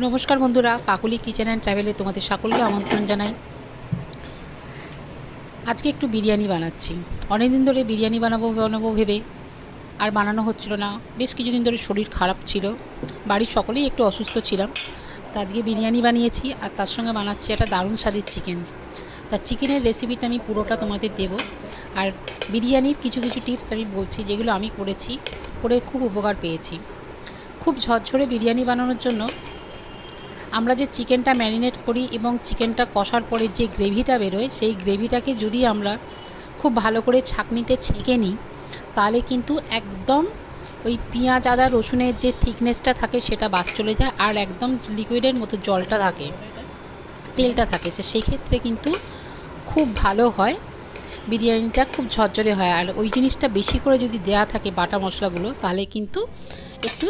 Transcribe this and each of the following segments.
নমস্কার বন্ধুরা, Kakuli kitchen and ট্রাভেলে তোমাদের সকলকে আমন্ত্রণ জানাই। আজকে একটু বিরিয়ানি বানাচ্ছি। অনেক দিন ধরে বিরিয়ানি বানাবো ভেবে আর বানানো হচ্ছিল না। বেশ কিছুদিন ধরে শরীর খারাপ ছিল, বাড়ির সকলেই একটু অসুস্থ ছিলাম। তা আজকে বিরিয়ানি বানিয়েছি আর তার সঙ্গে বানাচ্ছি একটা দারুণ স্বাদের চিকেন। তা চিকেনের রেসিপিটা আমি পুরোটা তোমাদের দেব, আর বিরিয়ানির কিছু কিছু টিপস আমি বলছি যেগুলো আমি করেছি, করে খুব উপকার পেয়েছি। খুব ঝরঝরে বিরিয়ানি বানানোর জন্য আমরা যে চিকেনটা ম্যারিনেট করি এবং চিকেনটা কষার পরে যে গ্রেভিটা বেরোয়, সেই গ্রেভিটাকে যদি আমরা খুব ভালো করে ছাঁকনিতে ছেঁকে নিই, তাহলে কিন্তু একদম ওই পেঁয়াজ আদা রসুনের যে থিকনেসটা থাকে সেটা বাদ চলে যায়, আর একদম লিকুইডের মতো জলটা থাকে, তেলটা থাকে, যে সেই ক্ষেত্রে কিন্তু খুব ভালো হয়, বিরিয়ানিটা খুব ঝরঝরে হয়। আর ওই জিনিসটা বেশি করে যদি দেয়া থাকে বাটা মশলাগুলো, তাহলে কিন্তু একটু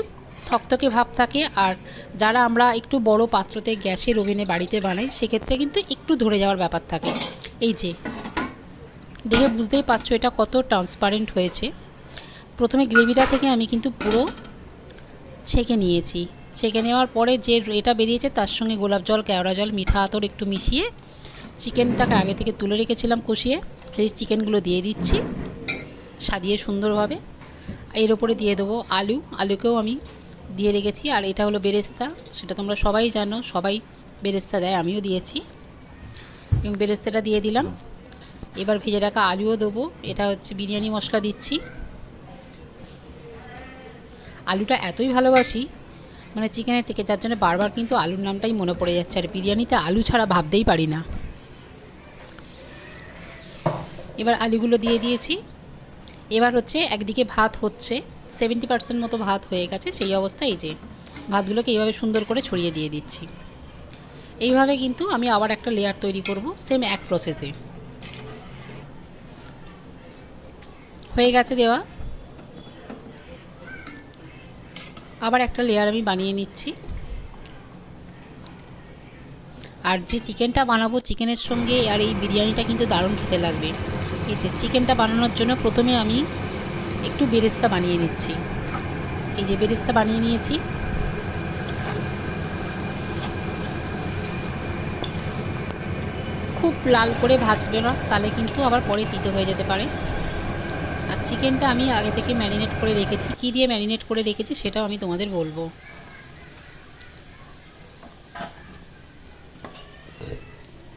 থকথকে ভাব থাকে। আর যারা আমরা একটু বড় পাত্রতে গ্যাসের ওভেনে বাড়িতে বানাই, সেক্ষেত্রে কিন্তু একটু ধরে যাওয়ার ব্যাপার থাকে। এই যে দেখে বুঝতেই পারছো এটা কত ট্রান্সপারেন্ট হয়েছে। প্রথমে গ্রেভিটা থেকে আমি কিন্তু পুরো ছেঁকে নিয়েছি। ছেঁকে নেওয়ার পরে যে এটা বেরিয়েছে, তার সঙ্গে গোলাপ জল, কেওড়া জল, মিঠা আতর একটু মিশিয়ে চিকেনটাকে আগে থেকে তুলে রেখেছিলাম কষিয়ে, সেই চিকেনগুলো দিয়ে দিচ্ছি সাজিয়ে সুন্দরভাবে। এর ওপরে দিয়ে দেবো আলুকেও আমি দিয়ে রেখেছি। আর এটা হলো বেরেস্তা, সেটা তোমরা সবাই জানো, সবাই বেরেস্তা দেয়, আমিও দিয়েছি এবং বেরেস্তাটা দিয়ে দিলাম। এবার ভেজে রাখা আলুও দেবো। এটা হচ্ছে বিরিয়ানি মশলা দিচ্ছি। আলুটা এতই ভালোবাসি মানে চিকেনের থেকে, যার জন্য বারবার কিন্তু আলুর নামটাই মনে পড়ে যাচ্ছে। আর বিরিয়ানিতে আলু ছাড়া ভাবতেই পারি না। এবার আলুগুলো দিয়ে দিয়েছি। এবার হচ্ছে একদিকে ভাত হচ্ছে, 70% মতো ভাত হয়ে গেছে। সেই অবস্থায় এই যে ভাতগুলোকে এইভাবে সুন্দর করে ছড়িয়ে দিয়ে দিচ্ছি। এইভাবে কিন্তু আমি আবার একটা লেয়ার তৈরি করব, সেম এক প্রসেসে। হয়ে গেছে দেওয়া, আবার একটা লেয়ার আমি বানিয়ে নিচ্ছি। আর যে চিকেনটা বানাবো, চিকেনের সঙ্গে আর এই বিরিয়ানিটা কিন্তু দারুণ খেতে লাগবে। এই যে চিকেনটা বানানোর জন্য প্রথমে আমি একটু বেরেস্তা বানিয়ে নিচ্ছি। এই যে বেরেস্তা বানিয়ে নিয়েছি। খুব লাল করে ভাজবে না, তাহলে কিন্তু আবার পরে তিতো হয়ে যেতে পারে। আর চিকেনটা আমি আগে থেকে ম্যারিনেট করে রেখেছি। কী দিয়ে ম্যারিনেট করে রেখেছি সেটাও আমি তোমাদের বলবো।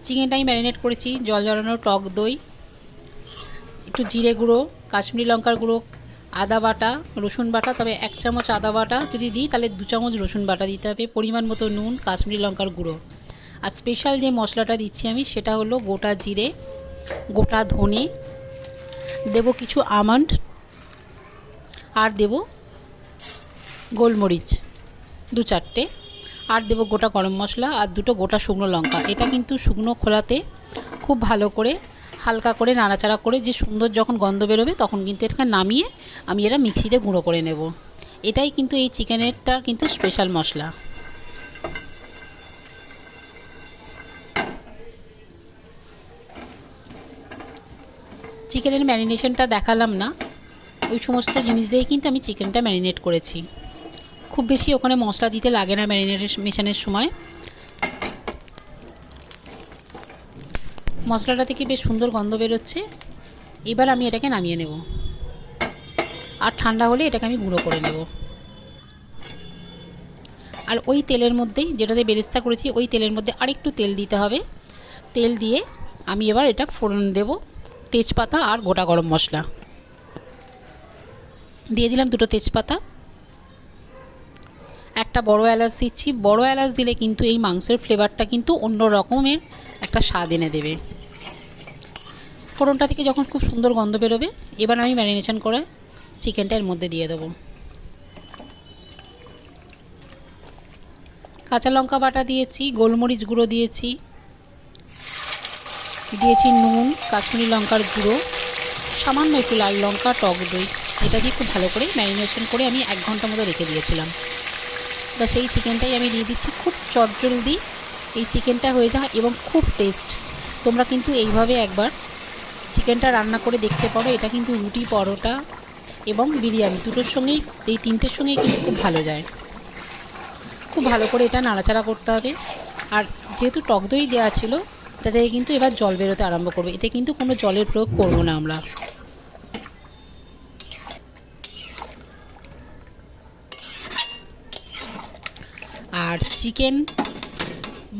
চিকেনটা আমি ম্যারিনেট করেছি জল ঝরানো টক দই, একটু জিরে গুঁড়ো, কাশ্মীরি লঙ্কার গুঁড়ো, আদা বাটা, রসুন বাটা। তবে 1 চামচ আদা বাটা যদি দিই তাহলে 2 চামচ রসুন বাটা দিতে হবে, পরিমাণ মতো নুন, কাশ্মীরি লঙ্কার গুঁড়ো। আর স্পেশাল যে মশলাটা দিচ্ছি আমি, সেটা হলো গোটা জিরে, গোটা ধনে, দেব কিছু আমন্ড, আর দেব গোলমরিচ 2-4টে, আর দেব গোটা গরম মশলা আর 2টো গোটা শুকনো লঙ্কা। এটা কিন্তু শুকনো খোলাতে খুব ভালো করে হালকা করে নাড়াচাড়া করে যে সুন্দর যখন গন্ধ বেরোবে, তখন কিন্তু এটাকে নামিয়ে আমি এরা মিক্সিতে গুঁড়ো করে নেব। এটাই কিন্তু এই চিকেনেরটা কিন্তু স্পেশাল মশলা। চিকেনের ম্যারিনেশনটা দেখালাম না, ওই সমস্ত জিনিস দিয়েই কিন্তু আমি চিকেনটা ম্যারিনেট করেছি। খুব বেশি ওখানে মশলা দিতে লাগে না ম্যারিনেশনের সময়। মশলাটা থেকে বেশ সুন্দর গন্ধ বেরোচ্ছে। এবার আমি এটাকে নামিয়ে নেব, আর ঠান্ডা হলে এটাকে আমি গুঁড়ো করে নেব। আর ওই তেলের মধ্যেই, যেটাতে বেরেস্তা করেছি, ওই তেলের মধ্যে আরেকটু তেল দিতে হবে। তেল দিয়ে আমি এবার এটা ফোড়ন দেব, তেজপাতা আর গোটা গরম মশলা দিয়ে দিলাম। 2টো তেজপাতা, একটা বড় এলাচ দিচ্ছি। বড় এলাচ দিলে কিন্তু এই মাংসের ফ্লেভারটা কিন্তু অন্য রকমের একটা স্বাদ এনে দেবে। ফোড়নটা থেকে যখন খুব সুন্দর গন্ধ বেরোবে, এবার আমি ম্যারিনেশন করে চিকেনটা এর মধ্যে দিয়ে দেবো। কাঁচা লঙ্কা বাটা দিয়েছি, গোলমরিচ গুঁড়ো দিয়েছি, দিয়েছি নুন, কাশ্মীরি লঙ্কার গুঁড়ো, সামান্য একটু লাল লঙ্কা, টক দই। এটা দিয়ে খুব ভালো করে ম্যারিনেশন করে আমি 1 ঘন্টা মতো রেখে দিয়েছিলাম। বা সেই চিকেনটাই আমি দিয়ে দিচ্ছি। খুব চটজলদি এই চিকেনটা হয়ে যায় এবং খুব টেস্ট। তোমরা কিন্তু এইভাবে একবার চিকেনটা রান্না করে দেখতে পারো। এটা কিন্তু রুটি, পরোটা এবং বিরিয়ানি দুটোর সঙ্গেই, এই 3টের সঙ্গেই কিন্তু খুব ভালো যায়। খুব ভালো করে এটা নাড়াচাড়া করতে হবে। আর যেহেতু টক দই দেওয়া ছিল, এটা থেকে কিন্তু এবার জল বেরোতে আরম্ভ করবে। এতে কিন্তু কোনো জলের প্রয়োগ করব না আমরা। আর চিকেন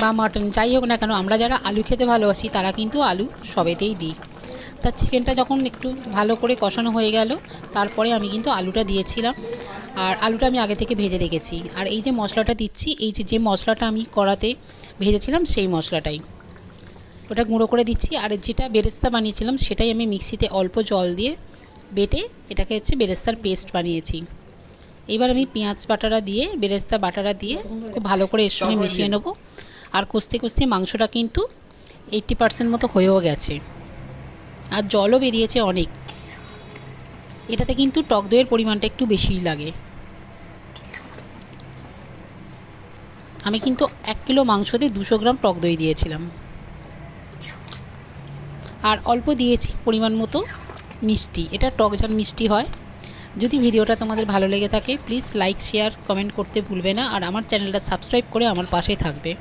বা মাটন যাই হোক না কেন, আমরা যারা আলু খেতে ভালোবাসি তারা কিন্তু আলু সবেতেই দিই। তা চিকেনটা যখন একটু ভালো করে কষানো হয়ে গেল, তারপরে আমি কিন্তু আলুটা দিয়েছিলাম। আর আলুটা আমি আগে থেকে ভেজে রেখেছি। আর এই যে মশলাটা দিচ্ছি, এই যে মশলাটা আমি কড়াতে ভেজেছিলাম সেই মশলাটাই, ওটা গুঁড়ো করে দিচ্ছি। আর যেটা বেরেস্তা বানিয়েছিলাম সেটাই আমি মিক্সিতে অল্প জল দিয়ে বেটে এটাকে হচ্ছে বেরেস্তার পেস্ট বানিয়েছি। এবার আমি পেঁয়াজ বাটাটা দিয়ে, বেরেস্তা বাটাটা দিয়ে খুব ভালো করে এর সঙ্গে মিশিয়ে নেব। আর কষতে কষতে মাংসটা কিন্তু 80% মতো হয়েও গেছে, আর জলও বেরিয়েছে অনেক। এটাতে কিন্তু টক দইয়ের পরিমাণটা একটু বেশিই লাগে। আমি কিন্তু 1 কিলো মাংসতে 200 গ্রাম টক দই দিয়েছিলাম। আর অল্প দিয়েছি পরিমাণ মতো মিষ্টি, এটা টক ঝাল মিষ্টি হয়। যদি ভিডিওটা তোমাদের ভালো লেগে থাকে প্লিজ লাইক, শেয়ার, কমেন্ট করতে ভুলবে না। আর আমার চ্যানেলটা সাবস্ক্রাইব করে আমার পাশে থাকবে।